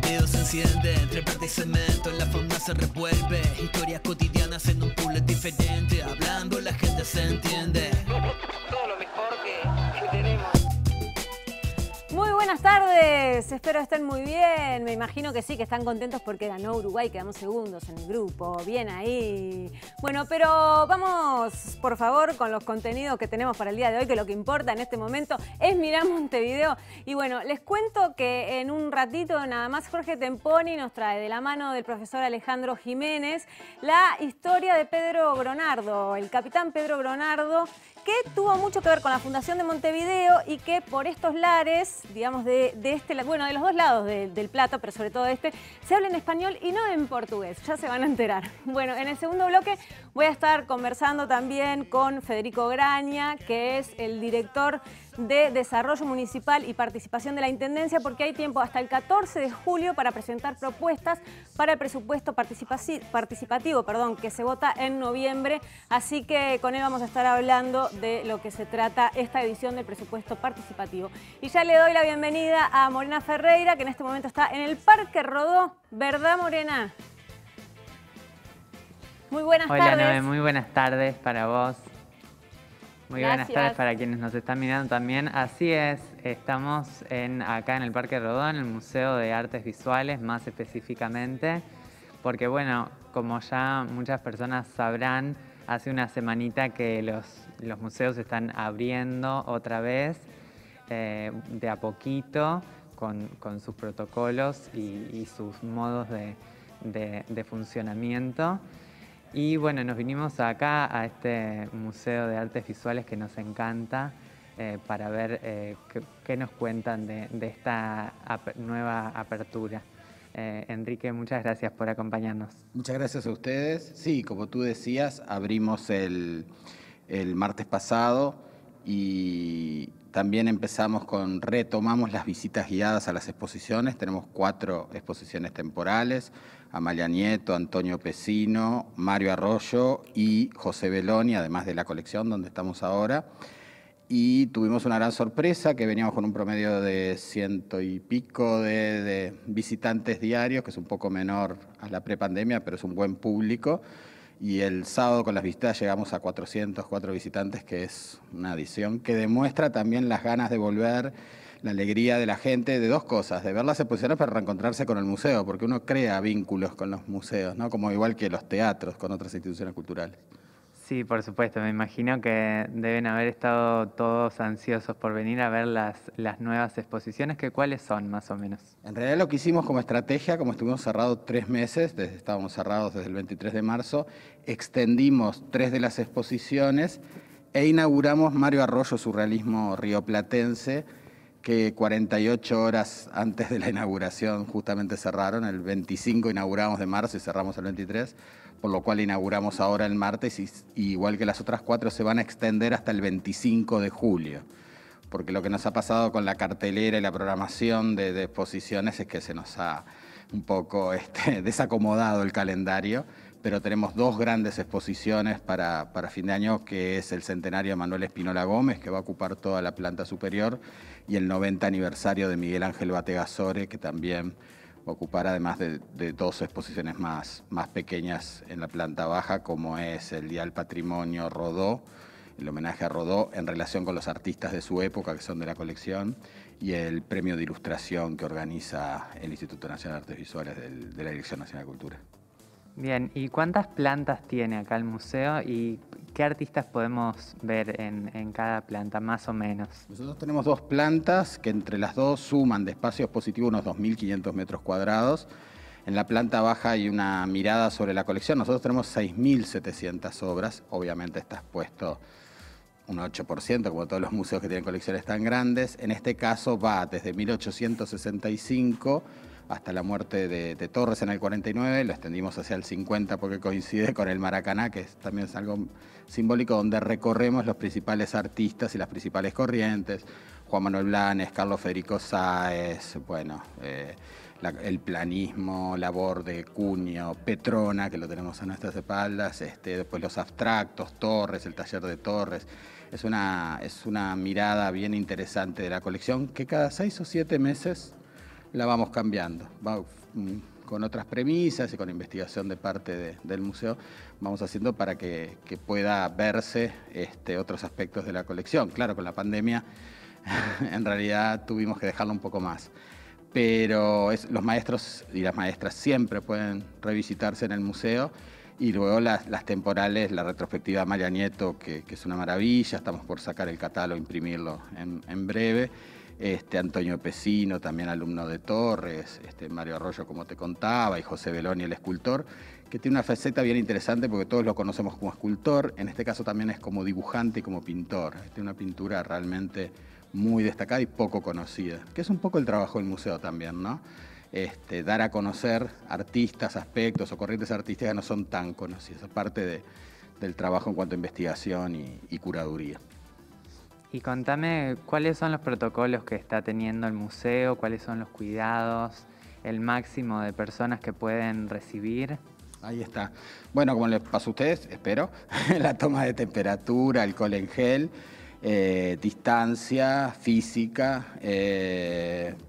sonido se enciende, entre verde y cemento en la fauna se revuelve. Historias cotidianas en un puzzle diferente, hablando la gente se entiende. Todo lo mejor que tenemos. Muy buenas tardes, espero estén muy bien. Me imagino que sí, que están contentos porque ganó Uruguay, quedamos segundos en el grupo. Bien ahí. Bueno, pero vamos, por favor, con los contenidos que tenemos para el día de hoy, que lo que importa en este momento es mirar Montevideo. Y bueno, les cuento que en un ratito nada más Jorge Temponi nos trae de la mano del profesor Alejandro Jiménez la historia de Pedro Gronardo, el capitán Pedro Gronardo, que tuvo mucho que ver con la Fundación de Montevideo y que por estos lares, digamos, de los dos lados del plato, pero sobre todo se habla en español y no en portugués, ya se van a enterar. Bueno, en el segundo bloque voy a estar conversando también con Federico Graña, que es el director de Desarrollo Municipal y Participación de la Intendencia, porque hay tiempo hasta el 14 de julio para presentar propuestas para el presupuesto participativo, que se vota en noviembre. Así que con él vamos a estar hablando de lo que se trata esta edición del presupuesto participativo. Y ya le doy la bienvenida a Morena Ferreira, que en este momento está en el Parque Rodó. ¿Verdad, Morena? Muy buenas tardes. Hola, Noé, muy buenas tardes para vos. Muy Gracias. buenas tardes para quienes nos están mirando también. Así es, estamos acá en el Parque Rodó, en el Museo de Artes Visuales, más específicamente, porque bueno, como ya muchas personas sabrán, hace una semanita que los museos están abriendo otra vez, de a poquito, con sus protocolos y sus modos de funcionamiento. Y bueno, nos vinimos acá a este Museo de Artes Visuales que nos encanta para ver qué nos cuentan de esta nueva apertura. Enrique, muchas gracias por acompañarnos. Muchas gracias a ustedes. Sí, como tú decías, abrimos el martes pasado y también retomamos las visitas guiadas a las exposiciones. Tenemos 4 exposiciones temporales: Amalia Nieto, Antonio Pesino, Mario Arroyo y José Belloni, además de la colección donde estamos ahora. Y tuvimos una gran sorpresa, que veníamos con un promedio de 100 y pico de visitantes diarios, que es un poco menor a la prepandemia, pero es un buen público. Y el sábado con las visitas llegamos a 404 visitantes, que es una adición que demuestra también las ganas de volver, la alegría de la gente, de dos cosas: de ver las exposiciones para reencontrarse con el museo, porque uno crea vínculos con los museos, ¿no? Como igual que los teatros con otras instituciones culturales. Sí, por supuesto, me imagino que deben haber estado todos ansiosos por venir a ver las nuevas exposiciones. ¿Cuáles son, más o menos? En realidad lo que hicimos como estrategia, como estuvimos cerrados 3 meses, estábamos cerrados desde el 23 de marzo, extendimos 3 de las exposiciones e inauguramos Mario Arroyo, surrealismo rioplatense, que 48 horas antes de la inauguración justamente cerraron. El 25 inauguramos de marzo y cerramos el 23, por lo cual inauguramos ahora el martes y igual que las otras 4 se van a extender hasta el 25 de julio. Porque lo que nos ha pasado con la cartelera y la programación de exposiciones es que se nos ha un poco desacomodado el calendario, pero tenemos 2 grandes exposiciones para fin de año, que es el centenario de Manuel Espinola Gómez, que va a ocupar toda la planta superior, y el 90 aniversario de Miguel Ángel Bategasore, que también va a ocupar, además de 2 exposiciones más pequeñas en la planta baja, como es el Día del Patrimonio Rodó, el homenaje a Rodó en relación con los artistas de su época, que son de la colección, y el premio de ilustración que organiza el Instituto Nacional de Artes Visuales de la Dirección Nacional de Cultura. Bien, ¿y cuántas plantas tiene acá el museo y qué artistas podemos ver en cada planta, más o menos? Nosotros tenemos 2 plantas que entre las 2 suman de espacio expositivo unos 2.500 metros cuadrados. En la planta baja hay una mirada sobre la colección. Nosotros tenemos 6.700 obras, obviamente está expuesto un 8%, como todos los museos que tienen colecciones tan grandes. En este caso va desde 1865 hasta la muerte de Torres en el 49, lo extendimos hacia el 50 porque coincide con el Maracaná, que también es algo simbólico, donde recorremos los principales artistas y las principales corrientes: Juan Manuel Blanes, Carlos Federico Sáez, el planismo, labor de Cunio, Petrona, que lo tenemos a nuestras espaldas, después los abstractos, Torres, el taller de Torres. Es una mirada bien interesante de la colección, que cada 6 o 7 meses la vamos cambiando. Con otras premisas y con investigación de parte del museo, vamos haciendo para que pueda verse otros aspectos de la colección. Claro, con la pandemia en realidad tuvimos que dejarlo un poco más. Pero los maestros y las maestras siempre pueden revisitarse en el museo, y luego las temporales, la retrospectiva Amalia Nieto, que es una maravilla, estamos por sacar el catálogo, imprimirlo en breve. Antonio Pesino, también alumno de Torres, Mario Arroyo, como te contaba, y José Beloni, el escultor, que tiene una faceta bien interesante porque todos lo conocemos como escultor, en este caso también es como dibujante y como pintor. Tiene una pintura realmente muy destacada y poco conocida, que es un poco el trabajo del museo también, ¿no? Dar a conocer artistas, aspectos o corrientes artísticas que no son tan conocidas, aparte del trabajo en cuanto a investigación y curaduría. Y contame cuáles son los protocolos que está teniendo el museo, cuáles son los cuidados, el máximo de personas que pueden recibir. Ahí está. Bueno, como les pasó a ustedes, espero, la toma de temperatura, alcohol en gel, distancia física,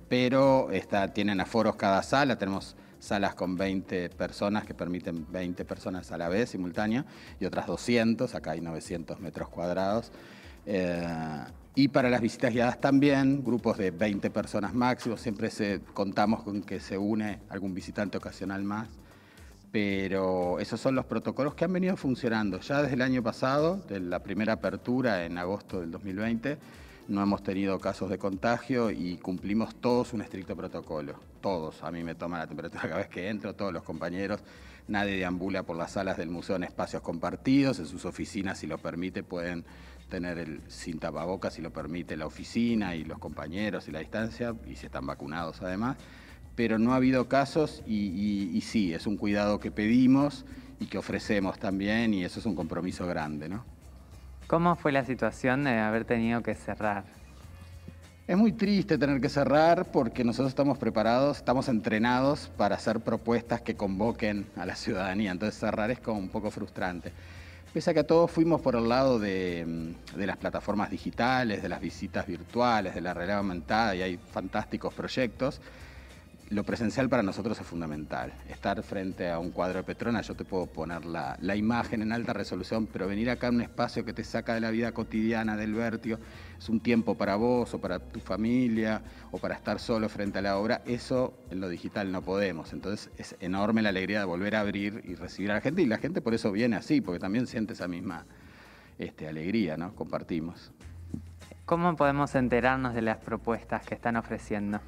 pero tienen aforos cada sala, tenemos salas con 20 personas que permiten 20 personas a la vez, simultánea, y otras 200, acá hay 900 metros cuadrados. Y para las visitas guiadas también, grupos de 20 personas máximo, siempre contamos con que se une algún visitante ocasional más, pero esos son los protocolos que han venido funcionando. Ya desde el año pasado, de la primera apertura en agosto del 2020, no hemos tenido casos de contagio y cumplimos todos un estricto protocolo. Todos, a mí me toman la temperatura cada vez que entro, todos los compañeros, nadie deambula por las salas del museo en espacios compartidos, en sus oficinas, si lo permite, pueden tener sin tapabocas, si lo permite la oficina y los compañeros y la distancia, y si están vacunados además, pero no ha habido casos y sí, es un cuidado que pedimos y que ofrecemos también, y eso es un compromiso grande, ¿no? ¿Cómo fue la situación de haber tenido que cerrar? Es muy triste tener que cerrar porque nosotros estamos preparados, estamos entrenados para hacer propuestas que convoquen a la ciudadanía, entonces cerrar es como un poco frustrante. Pese a que todos fuimos por el lado de las plataformas digitales, de las visitas virtuales, de la realidad aumentada, y hay fantásticos proyectos, lo presencial para nosotros es fundamental. Estar frente a un cuadro de Petrona, yo te puedo poner la imagen en alta resolución, pero venir acá a un espacio que te saca de la vida cotidiana, del vértigo, es un tiempo para vos o para tu familia o para estar solo frente a la obra, eso en lo digital no podemos. Entonces es enorme la alegría de volver a abrir y recibir a la gente, y la gente por eso viene así, porque también siente esa misma alegría, ¿no? Compartimos. ¿Cómo podemos enterarnos de las propuestas que están ofreciendo?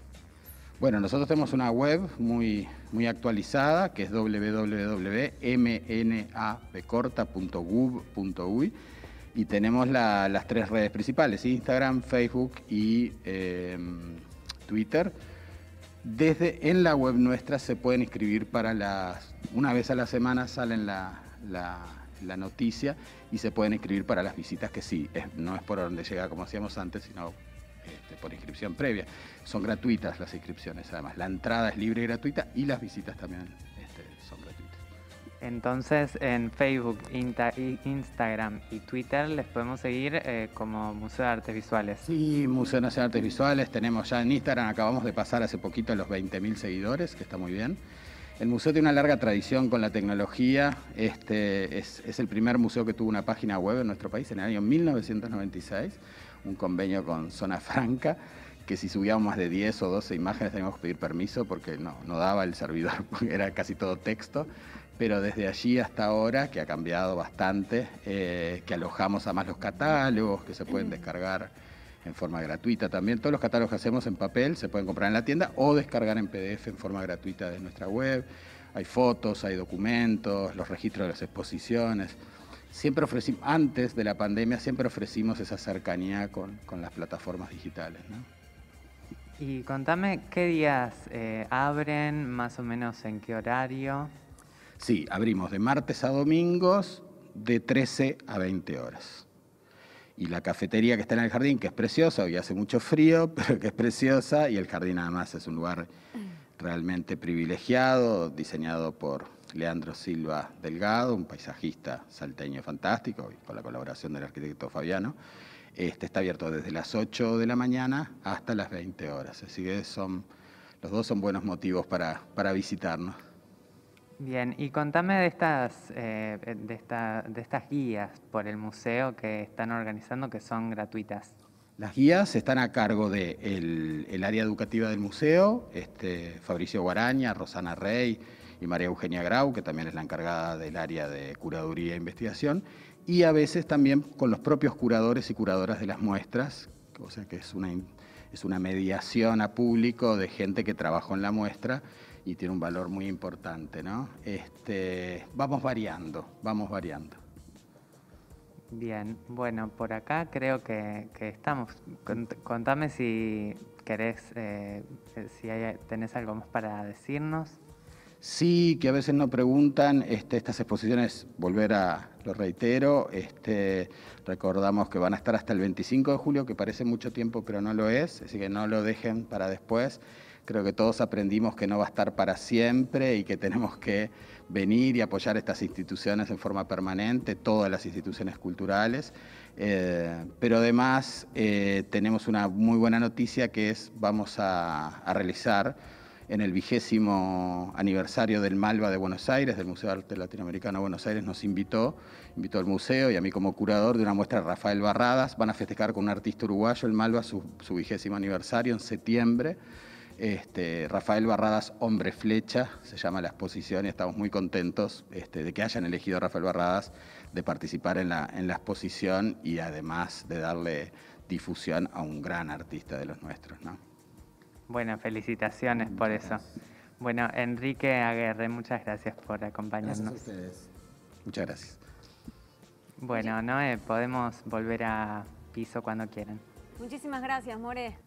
Bueno, nosotros tenemos una web muy actualizada, que es www.mnapcorta.gov.uy, y tenemos las 3 redes principales, Instagram, Facebook y Twitter. En la web nuestra se pueden inscribir para una vez a la semana salen la noticia, y se pueden inscribir para las visitas, que sí, no es por orden de llegada como hacíamos antes, sino por inscripción previa. Son gratuitas las inscripciones, además. La entrada es libre y gratuita, y las visitas también son gratuitas. Entonces, en Facebook, Instagram y Twitter les podemos seguir como Museo de Artes Visuales. Sí, Museo Nacional de Artes Visuales. Tenemos ya en Instagram, acabamos de pasar hace poquito los 20.000 seguidores, que está muy bien. El museo tiene una larga tradición con la tecnología. Es el primer museo que tuvo una página web en nuestro país en el año 1996. Un convenio con Zona Franca, que si subíamos más de 10 o 12 imágenes teníamos que pedir permiso porque no daba el servidor, porque era casi todo texto. Pero desde allí hasta ahora, que ha cambiado bastante, que alojamos además los catálogos que se pueden descargar en forma gratuita también. Todos los catálogos que hacemos en papel se pueden comprar en la tienda o descargar en PDF en forma gratuita de nuestra web. Hay fotos, hay documentos, los registros de las exposiciones. Siempre ofrecimos, antes de la pandemia, siempre ofrecimos esa cercanía con las plataformas digitales, ¿no? Y contame, ¿qué días abren, más o menos en qué horario? Sí, abrimos de martes a domingos de 13 a 20 horas. Y la cafetería que está en el jardín, que es preciosa, hoy hace mucho frío, pero que es preciosa, y el jardín además es un lugar realmente privilegiado, diseñado por Leandro Silva Delgado, un paisajista salteño fantástico, y con la colaboración del arquitecto Fabiano. Está abierto desde las 8 de la mañana hasta las 20 horas, así que son los dos son buenos motivos para visitarnos. Bien, y contame de estas guías por el museo que están organizando, que son gratuitas. Las guías están a cargo del área educativa del museo, Fabricio Guaraña, Rosana Rey y María Eugenia Grau, que también es la encargada del área de curaduría e investigación, y a veces también con los propios curadores y curadoras de las muestras, o sea que es una mediación a público de gente que trabajó en la muestra y tiene un valor muy importante, ¿no? Vamos variando. Bien, bueno, por acá creo que estamos. Contame si querés, tenés algo más para decirnos. Sí, que a veces no preguntan, estas exposiciones, lo reitero, recordamos que van a estar hasta el 25 de julio, que parece mucho tiempo, pero no lo es, así que no lo dejen para después. Creo que todos aprendimos que no va a estar para siempre y que tenemos que venir y apoyar estas instituciones en forma permanente, todas las instituciones culturales. Pero además tenemos una muy buena noticia, que vamos a realizar en el 20º aniversario del MALBA de Buenos Aires, del Museo de Arte Latinoamericano de Buenos Aires, nos invitó al museo y a mí como curador de una muestra de Rafael Barradas. Van a festejar con un artista uruguayo el MALBA su 20º aniversario en septiembre. Rafael Barradas, Hombre Flecha, se llama la exposición, y estamos muy contentos de que hayan elegido a Rafael Barradas, de participar en la exposición y además de darle difusión a un gran artista de los nuestros, ¿no? Bueno, felicitaciones por eso. Bueno, Enrique Aguerre, muchas gracias por acompañarnos. Gracias a ustedes. Muchas gracias. Bueno, Noé, podemos volver a piso cuando quieran. Muchísimas gracias, More.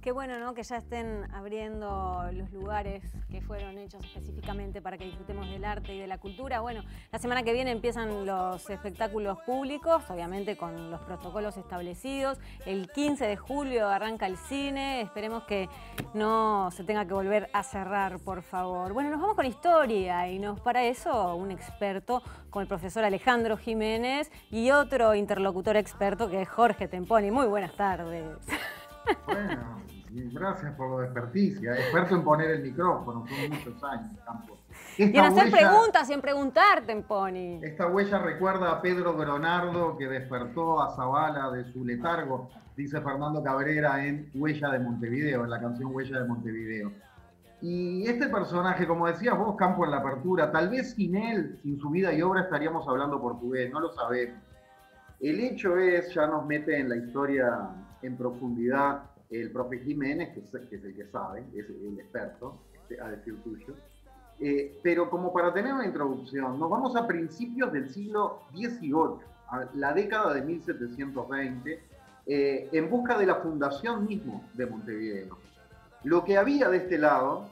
Qué bueno, ¿no?, que ya estén abriendo los lugares que fueron hechos específicamente para que disfrutemos del arte y de la cultura. Bueno, la semana que viene empiezan los espectáculos públicos, obviamente con los protocolos establecidos. El 15 de julio arranca el cine. Esperemos que no se tenga que volver a cerrar, por favor. Bueno, nos vamos con historia y para eso un experto como el profesor Alejandro Jiménez y otro interlocutor experto que es Jorge Temponi. Muy buenas tardes. Bueno, gracias por la experticia. Experto en poner el micrófono, son muchos años, Campos. Y en hacer preguntas y en preguntar, Temponi. Esta huella recuerda a Pedro Gronardo, que despertó a Zabala de su letargo, dice Fernando Cabrera en Huella de Montevideo, en la canción Huella de Montevideo. Y este personaje, como decías vos, Campo, en la apertura, tal vez sin él, sin su vida y obra, estaríamos hablando portugués, no lo sabemos. El hecho es, ya nos mete en la historia en profundidad el profe Jiménez, que es el que sabe, es el experto, a decir tuyo. Pero como para tener una introducción, nos vamos a principios del siglo XVIII, a la década de 1720, en busca de la fundación mismo de Montevideo. Lo que había de este lado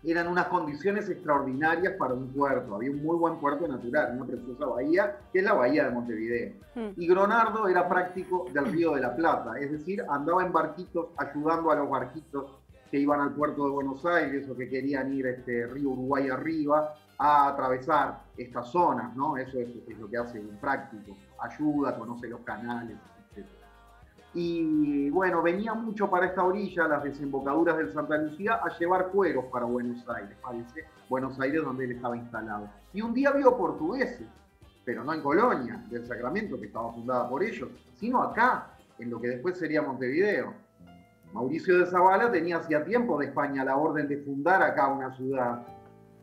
eran unas condiciones extraordinarias para un puerto. Había un muy buen puerto natural, una preciosa bahía, que es la bahía de Montevideo. Y Gronardo era práctico del Río de la Plata, es decir, andaba en barquitos ayudando a los barquitos que iban al puerto de Buenos Aires o que querían ir río Uruguay arriba a atravesar estas zonas, ¿no? Eso es lo que hace un práctico. Ayuda, conoce los canales, etc. Y bueno, venía mucho para esta orilla, las desembocaduras del Santa Lucía, a llevar cueros para Buenos Aires, parece, Buenos Aires donde él estaba instalado. Y un día vio portugueses, pero no en Colonia del Sacramento, que estaba fundada por ellos, sino acá, en lo que después sería Montevideo. Mauricio de Zabala tenía hacía tiempo de España la orden de fundar acá una ciudad,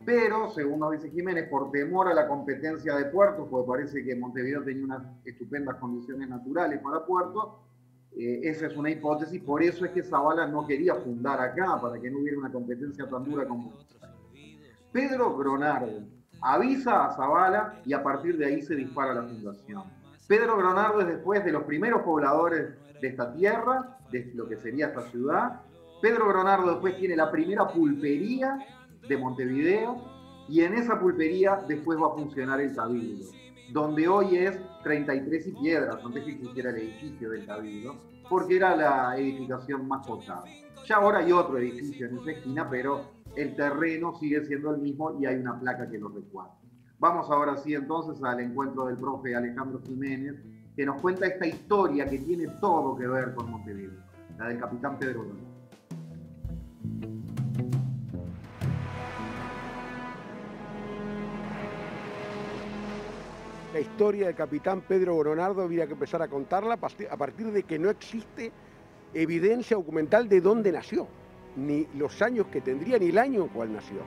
pero, según nos dice Jiménez, por temor a la competencia de puertos, porque parece que Montevideo tenía unas estupendas condiciones naturales para puertos, esa es una hipótesis, por eso es que Zabala no quería fundar acá, para que no hubiera una competencia tan dura como esta. Pedro Gronardo avisa a Zabala y a partir de ahí se dispara la fundación. Pedro Gronardo es después de los primeros pobladores de esta tierra, de lo que sería esta ciudad. Pedro Gronardo después tiene la primera pulpería de Montevideo y en esa pulpería después va a funcionar el Cabildo, donde hoy es 33 y Piedras, antes que existiera el edificio del Cabildo, porque era la edificación más cotada. Ya ahora hay otro edificio en esa esquina, pero el terreno sigue siendo el mismo y hay una placa que lo recuerda. Vamos ahora sí entonces al encuentro del profe Alejandro Jiménez, que nos cuenta esta historia que tiene todo que ver con Montevideo, la del capitán Pedro Gronardo. historia del capitán Pedro Gronardo habría que empezar a contarla a partir de que no existe evidencia documental de dónde nació, ni los años que tendría, ni el año en cual nació.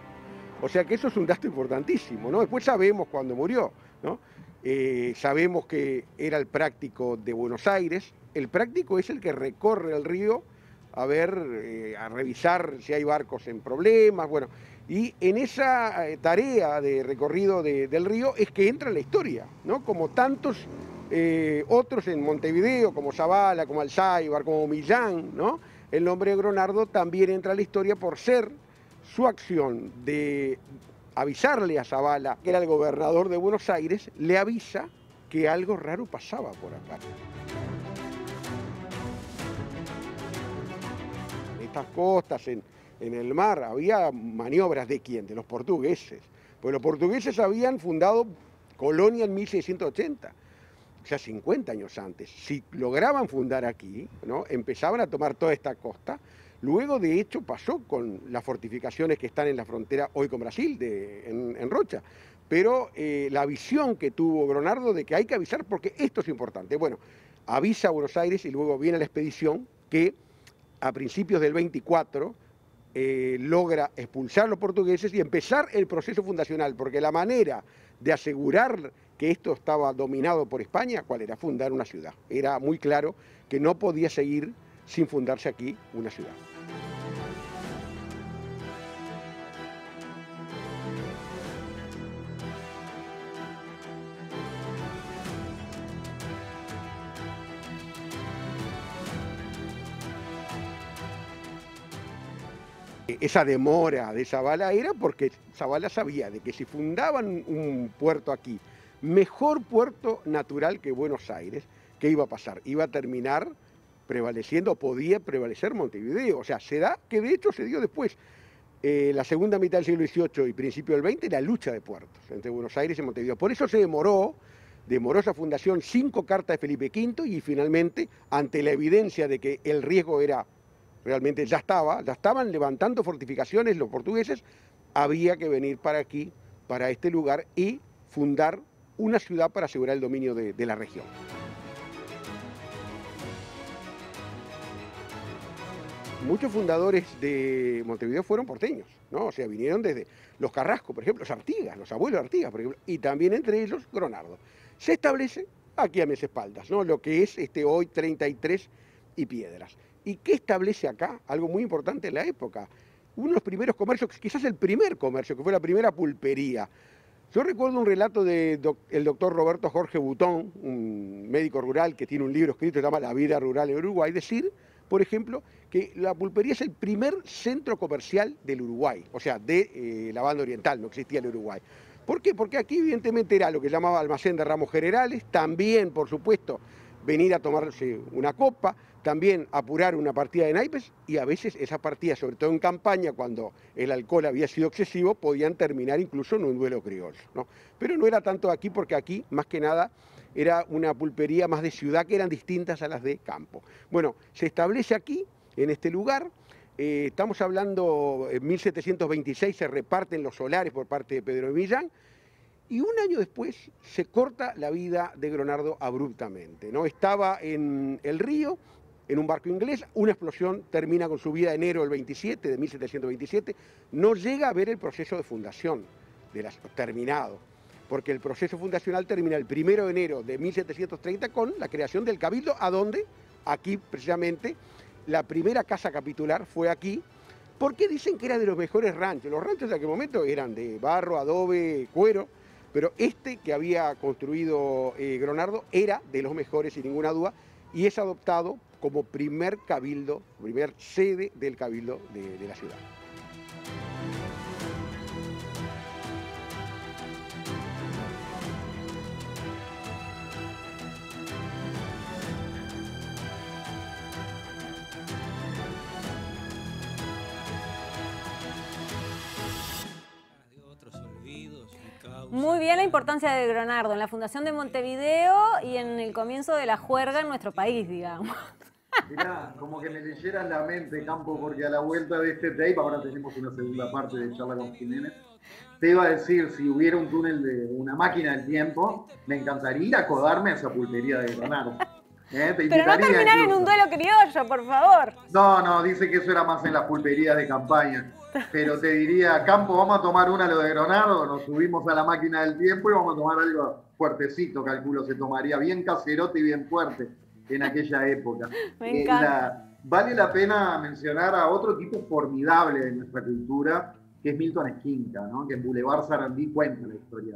O sea que eso es un dato importantísimo, ¿no? Después sabemos cuándo murió, ¿no? Sabemos que era el práctico de Buenos Aires. El práctico es el que recorre el río a ver, a revisar si hay barcos en problemas, bueno. Y en esa tarea de recorrido del río es que entra la historia, ¿no? Como tantos otros en Montevideo, como Zavala, como Alzáibar, como Millán, ¿no? El nombre de Gronardo también entra a la historia por ser su acción de avisarle a Zavala, que era el gobernador de Buenos Aires, le avisa que algo raro pasaba por acá. En estas costas, en el mar, había maniobras ¿de quién? De los portugueses. Pues los portugueses habían fundado Colonia en 1680, o sea, 50 años antes. Si lograban fundar aquí, ¿no? Empezaban a tomar toda esta costa. Luego, de hecho, pasó con las fortificaciones que están en la frontera hoy con Brasil, en Rocha. Pero la visión que tuvo Gronardo de que hay que avisar porque esto es importante. Bueno, avisa a Buenos Aires y luego viene la expedición que a principios del 24 logra expulsar a los portugueses y empezar el proceso fundacional, porque la manera de asegurar que esto estaba dominado por España, ¿cuál era? Fundar una ciudad. Era muy claro que no podía seguir sin fundarse aquí una ciudad. Esa demora de Zavala era porque Zavala sabía de que si fundaban un puerto aquí, mejor puerto natural que Buenos Aires, ¿qué iba a pasar? Iba a terminar prevaleciendo, podía prevalecer Montevideo. O sea, se da, que de hecho se dio después. La segunda mitad del siglo XVIII y principio del XX, la lucha de puertos entre Buenos Aires y Montevideo. Por eso se demoró esa fundación 5 cartas de Felipe V y finalmente, ante la evidencia de que el riesgo era, realmente ya estaban levantando fortificaciones los portugueses, había que venir para aquí, para este lugar y fundar una ciudad para asegurar el dominio de la región. Muchos fundadores de Montevideo fueron porteños, ¿no? O sea, vinieron desde los Carrasco, por ejemplo, los Artigas, los abuelos Artigas, por ejemplo, y también entre ellos Gronardo. Se establece aquí a mis espaldas, ¿no? Lo que es hoy 33 y Piedras. ¿Y qué establece acá? Algo muy importante en la época. Uno de los primeros comercios, quizás el primer comercio, que fue la primera pulpería. Yo recuerdo un relato del doctor Roberto Jorge Butón, un médico rural que tiene un libro escrito que se llama La vida rural en Uruguay, decir, por ejemplo, que la pulpería es el primer centro comercial del Uruguay, o sea, de la banda oriental, no existía el Uruguay. ¿Por qué? Porque aquí evidentemente era lo que llamaba almacén de ramos generales, también, por supuesto, venir a tomarse una copa, también apurar una partida de naipes y a veces esas partidas, sobre todo en campaña, cuando el alcohol había sido excesivo, podían terminar incluso en un duelo criollo, ¿no? Pero no era tanto aquí porque aquí, más que nada, era una pulpería más de ciudad que eran distintas a las de campo. Bueno, se establece aquí, en este lugar, estamos hablando, en 1726 se reparten los solares por parte de Pedro de Millán, y un año después se corta la vida de Gronardo abruptamente, ¿no? Estaba en el río, en un barco inglés, una explosión termina con su vida enero del 27, de 1727, no llega a ver el proceso de fundación terminado, porque el proceso fundacional termina el 1 de enero de 1730 con la creación del Cabildo, a donde, aquí precisamente, la primera casa capitular fue aquí, porque dicen que era de los mejores ranchos. Los ranchos de aquel momento eran de barro, adobe, cuero, pero este que había construido Gronardo era de los mejores, sin ninguna duda, y es adoptado como primer cabildo, primer sede del cabildo de la ciudad. Muy bien la importancia de Gronardo en la fundación de Montevideo y en el comienzo de la juerga en nuestro país, digamos. Mirá, como que me leyeras la mente, Campo, porque a la vuelta de este tape, ahora tenemos una segunda parte de charla con Jiménez, te iba a decir, si hubiera un túnel de una máquina del tiempo, me encantaría ir a codarme a esa pulpería de Gronardo. Pero no terminar en un duelo criollo, por favor. No, dice que eso era más en las pulperías de campaña. Pero te diría, Campo, vamos a tomar una lo de Gronardo, nos subimos a la máquina del tiempo y vamos a tomar algo fuertecito, calculo, se tomaría bien caserote y bien fuerte en aquella época. Me encanta. Vale la pena mencionar a otro tipo formidable de nuestra cultura, que es Milton Esquinca, ¿no? Que en Boulevard Sarandí cuenta la historia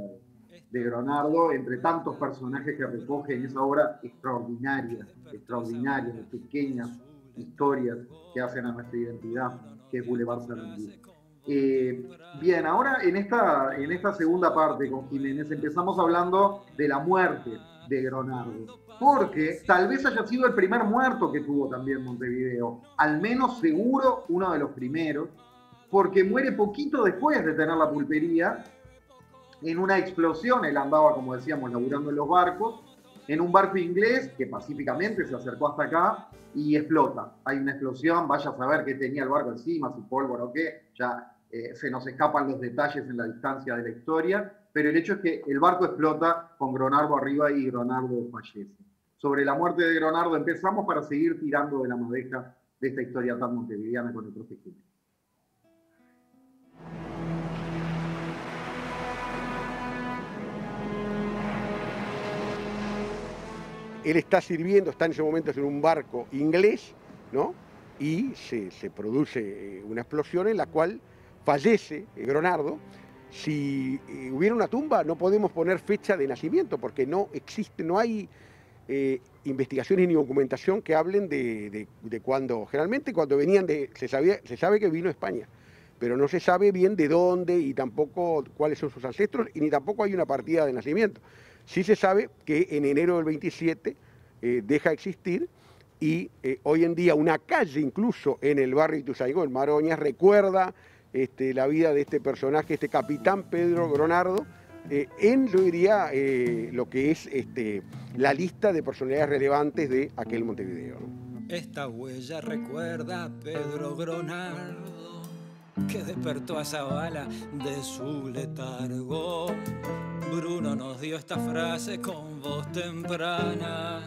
de Gronardo, entre tantos personajes que recoge en esa obra extraordinaria, de pequeñas historias que hacen a nuestra identidad, que es Boulevard Sarandí. Bien, ahora en esta segunda parte con Jiménez empezamos hablando de la muerte de Gronardo, porque tal vez haya sido el primer muerto que tuvo también Montevideo, al menos seguro uno de los primeros, porque muere poquito después de tener la pulpería, en una explosión. Él andaba, como decíamos, laburando en los barcos, en un barco inglés que pacíficamente se acercó hasta acá y explota. Hay una explosión, vaya a saber qué tenía el barco encima, si pólvora o qué, ya se nos escapan los detalles en la distancia de la historia, pero el hecho es que el barco explota con Gronardo arriba y Gronardo fallece. Sobre la muerte de Gronardo empezamos para seguir tirando de la madeja de esta historia tan montevideana con el profe Jiménez. Él está sirviendo, está en ese momento en un barco inglés, ¿no? Y se produce una explosión en la cual fallece Gronardo. Si hubiera una tumba, no podemos poner fecha de nacimiento, porque no existe, no hay investigaciones ni documentación que hablen de cuándo. Generalmente cuando venían se sabe que vino a España, pero no se sabe bien de dónde y tampoco cuáles son sus ancestros, y ni tampoco hay una partida de nacimiento. Sí se sabe que en enero del 27 deja de existir, y hoy en día una calle incluso en el barrio Ituzaingó, en Maroñas, recuerda la vida de este personaje, este capitán Pedro Gronardo, yo diría, lo que es la lista de personalidades relevantes de aquel Montevideo, ¿no? Esta huella recuerda a Pedro Gronardo, que despertó a Zavala de su letargo. Bruno nos dio esta frase con voz temprana: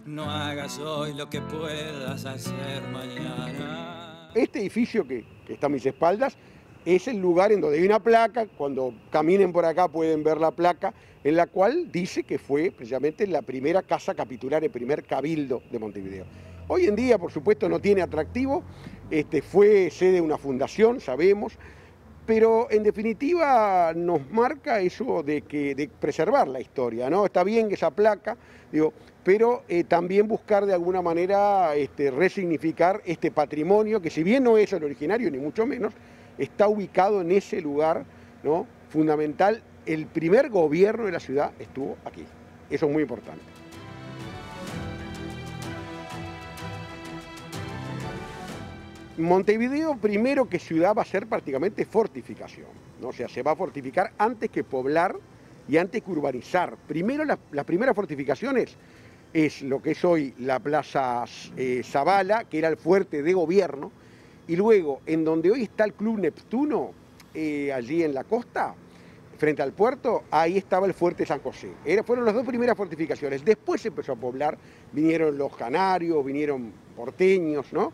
no hagas hoy lo que puedas hacer mañana. Este edificio que está a mis espaldas es el lugar en donde hay una placa. Cuando caminen por acá pueden ver la placa, en la cual dice que fue precisamente la primera casa capitular, el primer cabildo de Montevideo. Hoy en día, por supuesto, no tiene atractivo, fue sede de una fundación, sabemos, pero en definitiva nos marca eso de preservar la historia, ¿no? Está bien esa placa, digo, pero también buscar de alguna manera resignificar este patrimonio, que si bien no es el originario, ni mucho menos, está ubicado en ese lugar, ¿no? Fundamental. El primer gobierno de la ciudad estuvo aquí. Eso es muy importante. Montevideo, primero que ciudad, va a ser prácticamente fortificación, ¿no? O sea, se va a fortificar antes que poblar y antes que urbanizar. Primero, las primeras fortificaciones es lo que es hoy la Plaza Zavala, que era el fuerte de gobierno, y luego, en donde hoy está el Club Neptuno, allí en la costa, frente al puerto, ahí estaba el Fuerte San José. Fueron las dos primeras fortificaciones. Después se empezó a poblar, vinieron los canarios, vinieron porteños, ¿no?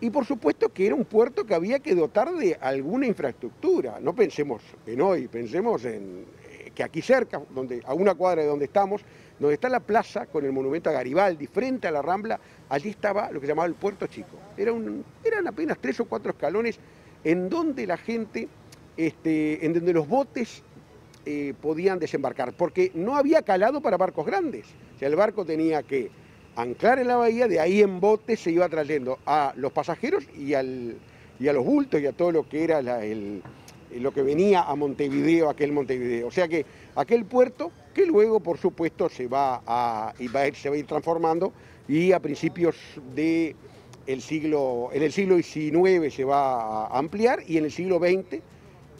Y por supuesto que era un puerto que había que dotar de alguna infraestructura. No pensemos en hoy, pensemos en que aquí cerca, a una cuadra de donde estamos, donde está la plaza con el monumento a Garibaldi, frente a la Rambla, allí estaba lo que se llamaba el Puerto Chico. Eran apenas 3 o 4 escalones en donde la gente, en donde los botes podían desembarcar, porque no había calado para barcos grandes. O sea, el barco tenía que anclar en la bahía, de ahí en bote se iba trayendo a los pasajeros y a los bultos y a todo lo que era lo que venía a Montevideo, aquel Montevideo. O sea que aquel puerto, que luego por supuesto se va a ir transformando, y a principios en el siglo XIX se va a ampliar, y en el siglo XX,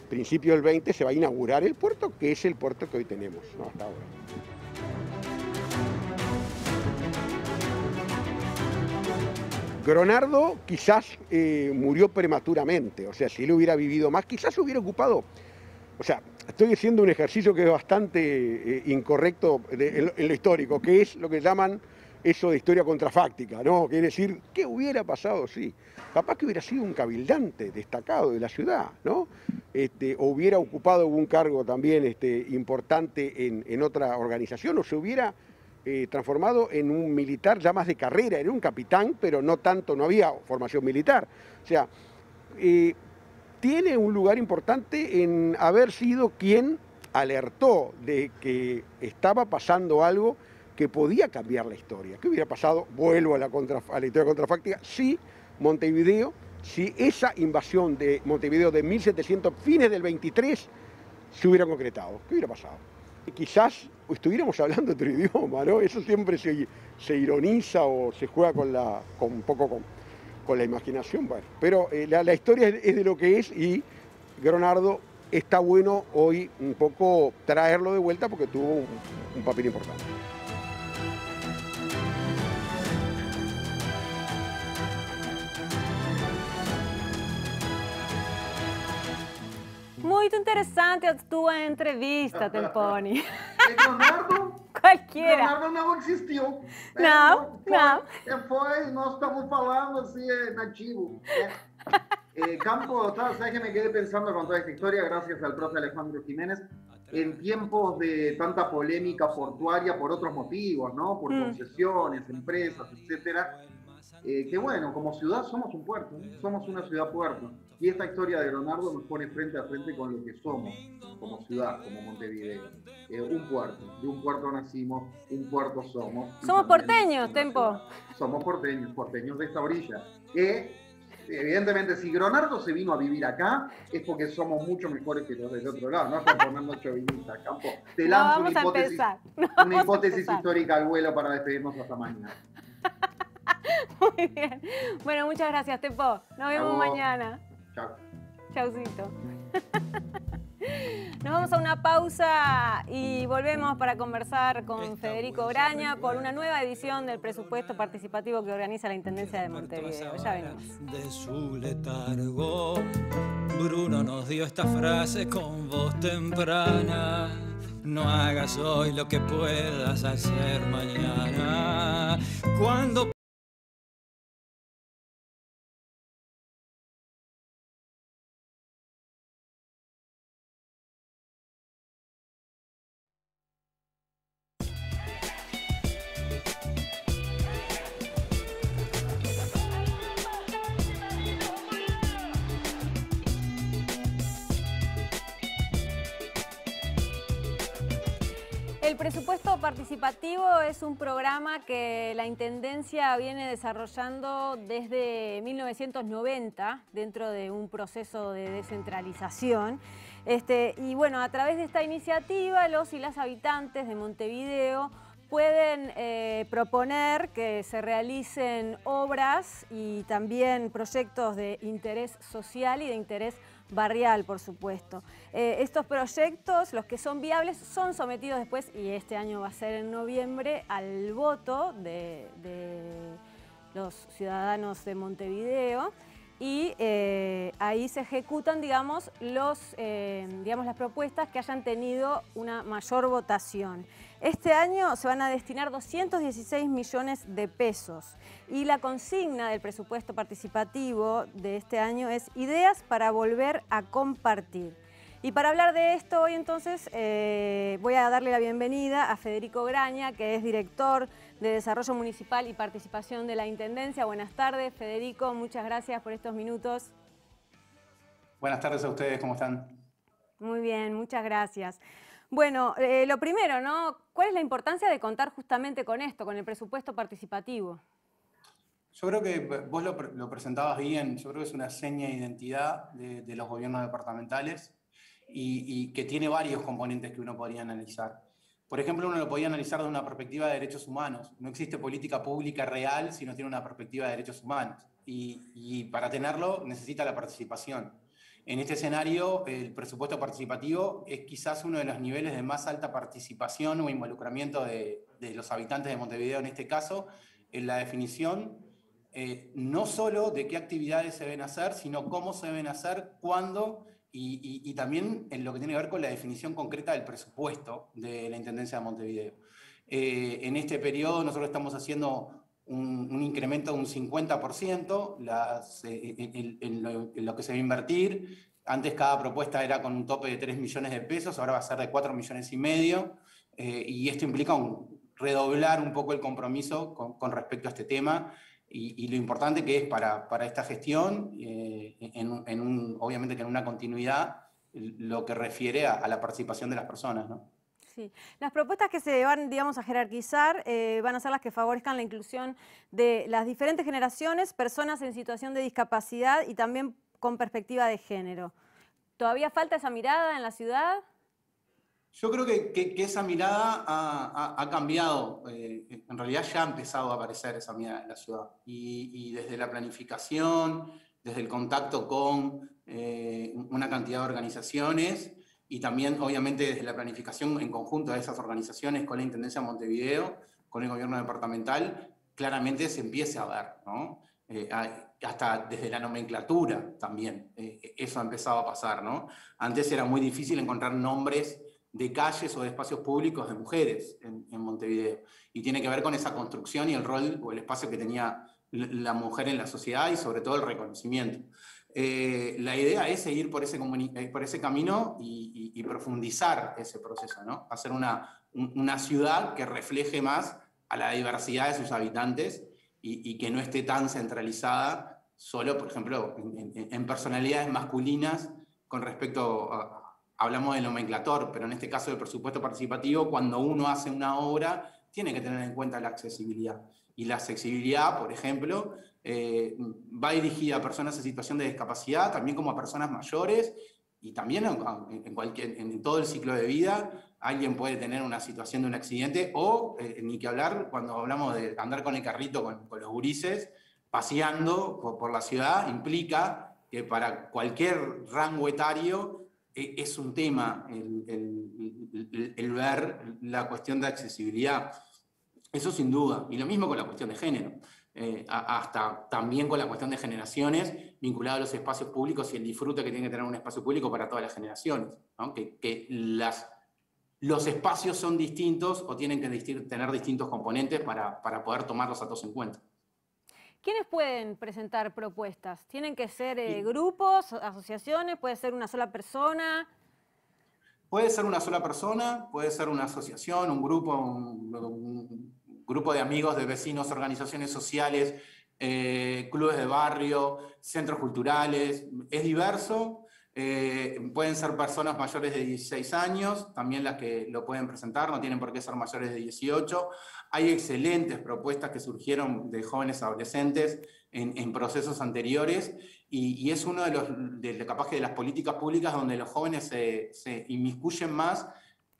principios del XX, se va a inaugurar el puerto, que es el puerto que hoy tenemos, ¿no? Hasta ahora. Gronardo quizás murió prematuramente, o sea, si él hubiera vivido más, quizás hubiera ocupado, o sea, estoy haciendo un ejercicio que es bastante incorrecto en lo histórico, que es lo que llaman eso de historia contrafáctica, ¿no? Quiere decir, ¿qué hubiera pasado? Sí, capaz que hubiera sido un cabildante destacado de la ciudad, ¿no? O hubiera ocupado un cargo también importante en otra organización, o se hubiera transformado en un militar ya más de carrera, era un capitán, pero no tanto, no había formación militar. O sea, tiene un lugar importante en haber sido quien alertó de que estaba pasando algo que podía cambiar la historia. ¿Qué hubiera pasado? Vuelvo a la historia contrafáctica, si Montevideo, si esa invasión de Montevideo de 1700, fines del 23, se hubiera concretado. ¿Qué hubiera pasado? Quizás estuviéramos hablando otro idioma, ¿no? Eso siempre se ironiza o se juega un poco con la imaginación, bueno. Pero la historia es de lo que es, y Gronardo está bueno hoy un poco traerlo de vuelta porque tuvo un papel importante. Muito interessante a tua entrevista, Temponi. Leonardo? Qualquer. Leonardo não existiu. Não. Nós estamos falando assim, nativo. Campo, ¿sabes que me quedé pensando con toda esta historia? Gracias al profe Alejandro Jiménez. En tiempos de tanta polémica portuaria por otros motivos, ¿no? Por concesiones, empresas, etcétera. Que bueno, como ciudad somos un puerto, ¿no? Somos una ciudad-puerto. Y esta historia de Gronardo nos pone frente a frente con lo que somos como ciudad, como Montevideo. Un puerto, de un puerto nacimos, un puerto somos. Somos porteños, Tempo. Somos porteños de esta orilla. Evidentemente, si Gronardo se vino a vivir acá, es porque somos mucho mejores que los del otro lado. No estamos formando chauvinistas, Campo. Te lanzo una hipótesis histórica al vuelo para despedirnos hasta mañana. Muy bien. Bueno, muchas gracias, Tempo. Nos vemos mañana. Chao. Chaucito. Nos vamos a una pausa y volvemos para conversar con Federico Graña por una nueva edición del presupuesto participativo que organiza la Intendencia de Montevideo. Ya venimos. De su letargo, Bruno nos dio esta frase con voz temprana: no hagas hoy lo que puedas hacer mañana. Cuando El presupuesto participativo es un programa que la Intendencia viene desarrollando desde 1990 dentro de un proceso de descentralización. Y bueno, a través de esta iniciativa, los y las habitantes de Montevideo pueden proponer que se realicen obras y también proyectos de interés social y de interés barrial, por supuesto. Estos proyectos, los que son viables, son sometidos después, y este año va a ser en noviembre, al voto de los ciudadanos de Montevideo. Y ahí se ejecutan, digamos, las propuestas que hayan tenido una mayor votación. Este año se van a destinar 216 millones de pesos y la consigna del presupuesto participativo de este año es ideas para volver a compartir. Y para hablar de esto hoy entonces voy a darle la bienvenida a Federico Graña, que es director de Desarrollo Municipal y Participación de la Intendencia. Buenas tardes, Federico, muchas gracias por estos minutos. Buenas tardes a ustedes, ¿cómo están? Muy bien, muchas gracias. Bueno, lo primero, ¿no? ¿Cuál es la importancia de contar justamente con esto, con el presupuesto participativo? Yo creo que vos lo presentabas bien, yo creo que es una seña de identidad de los gobiernos departamentales y que tiene varios componentes que uno podría analizar. Por ejemplo, uno lo podría analizar desde una perspectiva de derechos humanos. No existe política pública real si no tiene una perspectiva de derechos humanos. Y para tenerlo necesita la participación. En este escenario, el presupuesto participativo es quizás uno de los niveles de más alta participación o involucramiento de los habitantes de Montevideo, en este caso, en la definición no solo de qué actividades se deben hacer, sino cómo se deben hacer, cuándo, y también en lo que tiene que ver con la definición concreta del presupuesto de la Intendencia de Montevideo. En este periodo nosotros estamos haciendo un incremento de un 50% en lo que se va a invertir. Antes cada propuesta era con un tope de 3 millones de pesos, ahora va a ser de 4,5 millones, y esto implica redoblar un poco el compromiso con respecto a este tema, y lo importante que es para esta gestión, obviamente que en una continuidad, lo que refiere a la participación de las personas, ¿no? Sí. Las propuestas que se van, digamos, a jerarquizar van a ser las que favorezcan la inclusión de las diferentes generaciones, personas en situación de discapacidad y también con perspectiva de género. ¿Todavía falta esa mirada en la ciudad? Yo creo que esa mirada ha cambiado. En realidad ya ha empezado a aparecer esa mirada en la ciudad. Y desde la planificación, desde el contacto con una cantidad de organizaciones, y también, obviamente, desde la planificación en conjunto de esas organizaciones con la Intendencia de Montevideo, con el gobierno departamental, claramente se empieza a ver, ¿no? Hasta desde la nomenclatura también, eso ha empezado a pasar, ¿no? Antes era muy difícil encontrar nombres de calles o de espacios públicos de mujeres en Montevideo, y tiene que ver con esa construcción y el rol o el espacio que tenía la mujer en la sociedad, y sobre todo el reconocimiento. La idea es seguir por ese camino y profundizar ese proceso, ¿no? Hacer una ciudad que refleje más a la diversidad de sus habitantes y que no esté tan centralizada solo, por ejemplo, en personalidades masculinas con respecto hablamos del nomenclator, pero en este caso del presupuesto participativo, cuando uno hace una obra, tiene que tener en cuenta la accesibilidad. Y la accesibilidad, por ejemplo, va dirigida a personas en situación de discapacidad, también como a personas mayores, y también en todo el ciclo de vida. Alguien puede tener una situación de un accidente, o ni que hablar cuando hablamos de andar con el carrito con los gurises, paseando por la ciudad, implica que para cualquier rango etario es un tema el ver la cuestión de accesibilidad. Eso sin duda, y lo mismo con la cuestión de género, hasta también con la cuestión de generaciones vinculada a los espacios públicos y el disfrute que tiene que tener un espacio público para todas las generaciones, ¿no? Que los espacios son distintos o tienen que tener distintos componentes para poder tomarlos a todos en cuenta. ¿Quiénes pueden presentar propuestas? ¿Tienen que ser grupos, asociaciones? ¿Puede ser una sola persona? Puede ser una sola persona, puede ser una asociación, un grupo de amigos, de vecinos, organizaciones sociales, clubes de barrio, centros culturales. Es diverso. Pueden ser personas mayores de 16 años, también las que lo pueden presentar, no tienen por qué ser mayores de 18. Hay excelentes propuestas que surgieron de jóvenes adolescentes en procesos anteriores, y es uno capaz que de las políticas públicas donde los jóvenes se inmiscuyen más,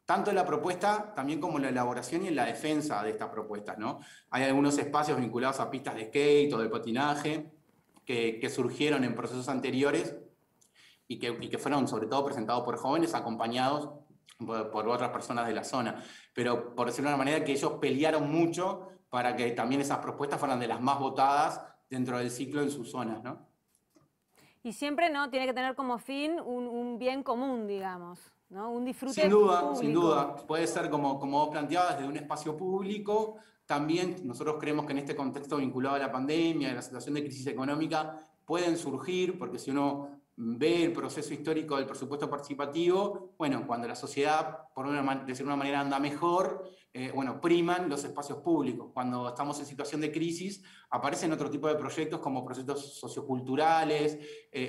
tanto en la propuesta también como en la elaboración y en la defensa de estas propuestas, ¿no? Hay algunos espacios vinculados a pistas de skate o de patinaje que surgieron en procesos anteriores y que fueron sobre todo presentados por jóvenes acompañados por otras personas de la zona. Pero por decirlo de una manera, que ellos pelearon mucho para que también esas propuestas fueran de las más votadas dentro del ciclo en sus zonas, ¿no? Y siempre, ¿no?, tiene que tener como fin un bien común, digamos, ¿no? Un disfrute sin duda, público. Sin duda. Puede ser, como vos planteabas, desde un espacio público. También nosotros creemos que en este contexto vinculado a la pandemia, a la situación de crisis económica, pueden surgir, porque si uno ve el proceso histórico del presupuesto participativo, bueno, cuando la sociedad, de decir una manera, anda mejor, priman los espacios públicos. Cuando estamos en situación de crisis, aparecen otro tipo de proyectos como proyectos socioculturales,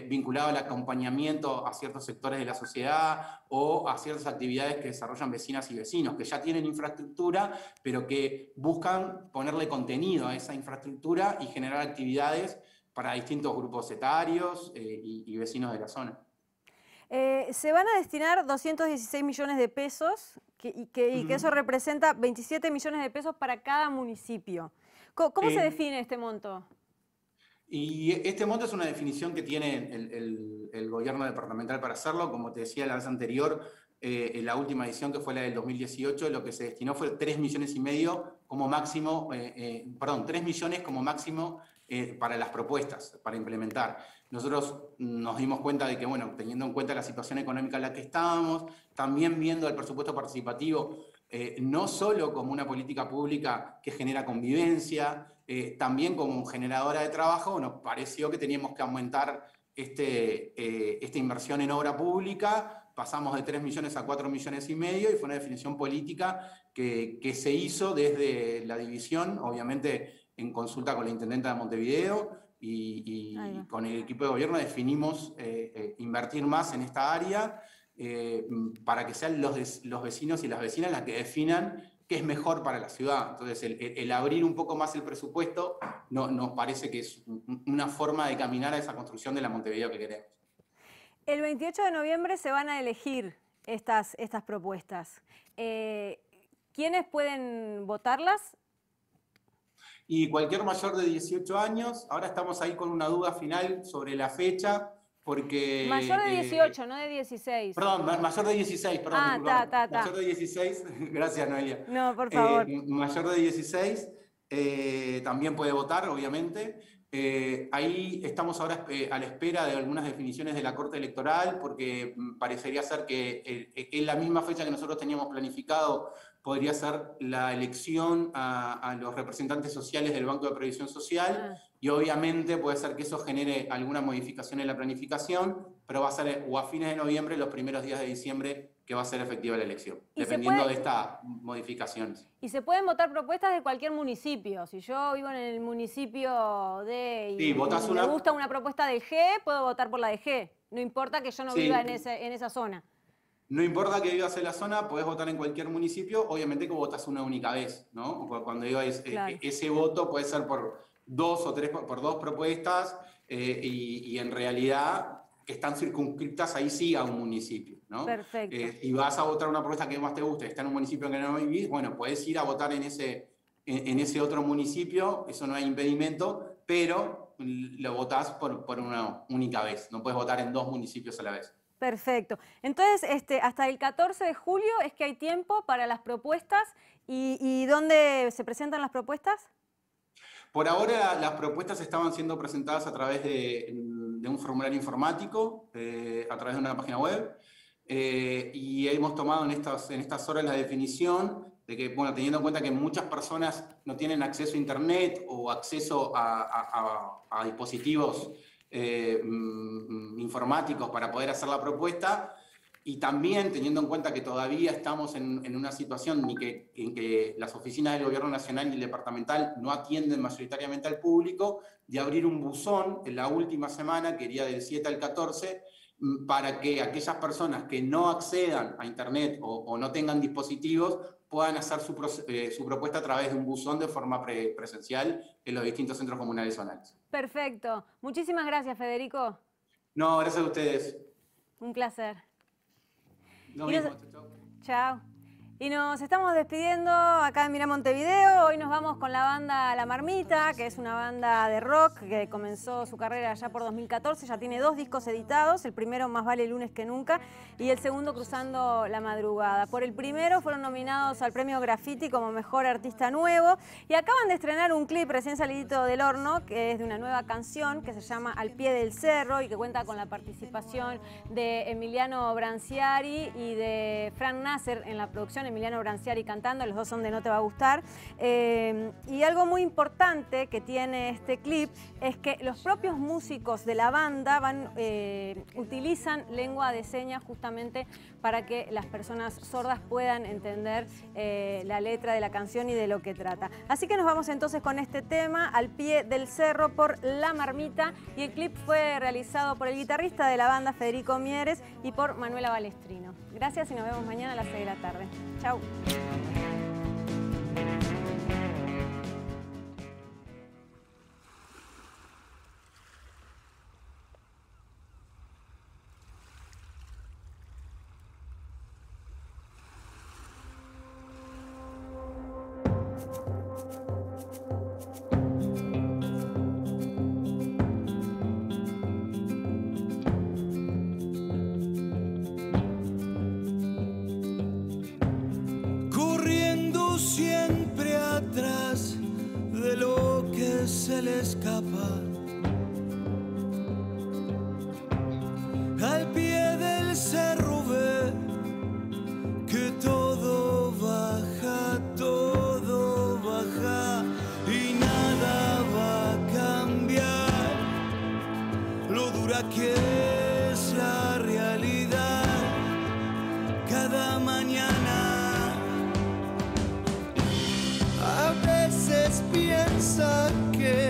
vinculados al acompañamiento a ciertos sectores de la sociedad o a ciertas actividades que desarrollan vecinas y vecinos, que ya tienen infraestructura, pero que buscan ponerle contenido a esa infraestructura y generar actividades para distintos grupos etarios y vecinos de la zona. Se van a destinar 216 millones de pesos y que eso representa 27 millones de pesos para cada municipio. ¿Cómo se define este monto? Y este monto es una definición que tiene el gobierno departamental para hacerlo. Como te decía la vez anterior, en la última edición, que fue la del 2018, lo que se destinó fue 3 millones y medio como máximo, 3 millones como máximo para las propuestas, para implementar. Nosotros nos dimos cuenta de que, bueno, teniendo en cuenta la situación económica en la que estábamos, también viendo el presupuesto participativo, no solo como una política pública que genera convivencia, también como generadora de trabajo, nos pareció que teníamos que aumentar esta inversión en obra pública. Pasamos de 3 millones a 4,5 millones y fue una definición política que se hizo desde la división, obviamente en consulta con la intendenta de Montevideo y con el equipo de gobierno definimos invertir más en esta área para que sean los vecinos y las vecinas las que definan qué es mejor para la ciudad. Entonces, el abrir un poco más el presupuesto nos parece que es una forma de caminar a esa construcción de la Montevideo que queremos. El 28 de noviembre se van a elegir estas propuestas. ¿Quiénes pueden votarlas? Y cualquier mayor de 18 años, ahora estamos ahí con una duda final sobre la fecha, porque... Mayor de 18, no de 16. Perdón, mayor de 16, perdón. Ta. Mayor de 16, gracias Noelia. No, por favor. Mayor de 16 también puede votar, obviamente. Ahí estamos ahora a la espera de algunas definiciones de la Corte Electoral, porque parecería ser que en la misma fecha que nosotros teníamos planificado podría ser la elección a los representantes sociales del Banco de Previsión Social, y obviamente puede ser que eso genere alguna modificación en la planificación, pero va a ser o a fines de noviembre, los primeros días de diciembre, que va a ser efectiva la elección, dependiendo de estas modificaciones. Y se pueden votar propuestas de cualquier municipio. Si yo vivo en el municipio de y me gusta una propuesta del G, puedo votar por la de G. No importa que yo no viva en esa zona. No importa que vivas en la zona, podés votar en cualquier municipio, obviamente que votás una única vez, ¿no? Cuando digo claro. Ese voto puede ser por 2 o 3, por 2 propuestas, y en realidad que están circunscritas ahí sí a un municipio, ¿no? Perfecto. Y vas a votar una propuesta que más te guste, está en un municipio en que no vivís, bueno, podés ir a votar en ese otro municipio, eso no hay impedimento, pero lo votás por una única vez, no puedes votar en 2 municipios a la vez. Perfecto. Entonces, hasta el 14 de julio es que hay tiempo para las propuestas. ¿Y dónde se presentan las propuestas? Por ahora las propuestas estaban siendo presentadas a través de un formulario informático, a través de una página web, y hemos tomado en estas horas la definición de que, bueno, teniendo en cuenta que muchas personas no tienen acceso a Internet o acceso a dispositivos informáticos para poder hacer la propuesta, y también teniendo en cuenta que todavía estamos en una situación en que las oficinas del Gobierno Nacional y el departamental no atienden mayoritariamente al público, de abrir un buzón en la última semana, que iría del 7 al 14, para que aquellas personas que no accedan a Internet o no tengan dispositivos puedan hacer su propuesta a través de un buzón de forma presencial en los distintos centros comunales zonales. Perfecto. Muchísimas gracias, Federico. No, gracias a ustedes. Un placer. Lo mismo, chao. Y nos estamos despidiendo acá en Mirá Montevideo. Hoy nos vamos con la banda La Marmita, que es una banda de rock que comenzó su carrera ya por 2014. Ya tiene 2 discos editados. El primero, Más vale lunes que nunca, y el segundo, Cruzando la madrugada. Por el primero fueron nominados al premio Graffiti como Mejor Artista Nuevo. Y acaban de estrenar un clip recién salidito del horno, que es de una nueva canción que se llama Al pie del cerro y que cuenta con la participación de Emiliano Branciari y de Frank Nasser en la producción. Emiliano Branciari cantando, los dos son de No te va a gustar. Y algo muy importante que tiene este clip es que los propios músicos de la banda utilizan lengua de señas justamente para que las personas sordas puedan entender la letra de la canción y de lo que trata. Así que nos vamos entonces con este tema, Al pie del cerro, por La Marmita, y el clip fue realizado por el guitarrista de la banda, Federico Mieres, y por Manuela Balestrino. Gracias y nos vemos mañana a las 6 de la tarde. Chau. Siempre atrás de lo que se le escapa. piensa que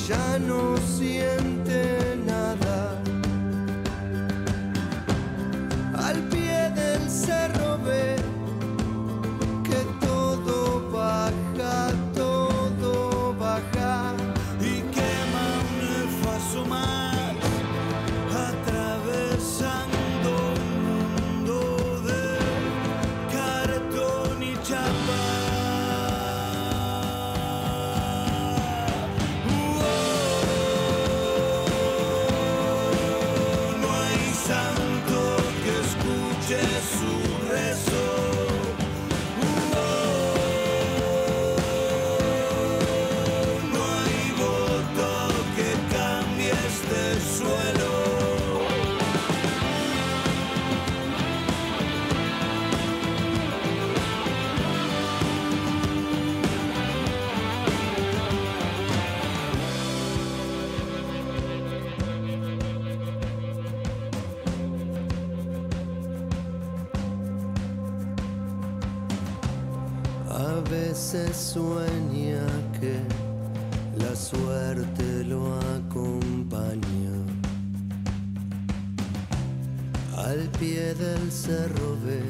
ya no siente nada. Al pie del cerro ve que todo baja, todo baja. Y quema un paso más, atravesando un mundo de cartón y chapa. Su rezo. No hay voto que cambie este suelo. A veces sueña que la suerte lo acompaña. Al pie del cerro ve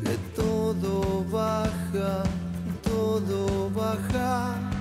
que todo baja, todo baja.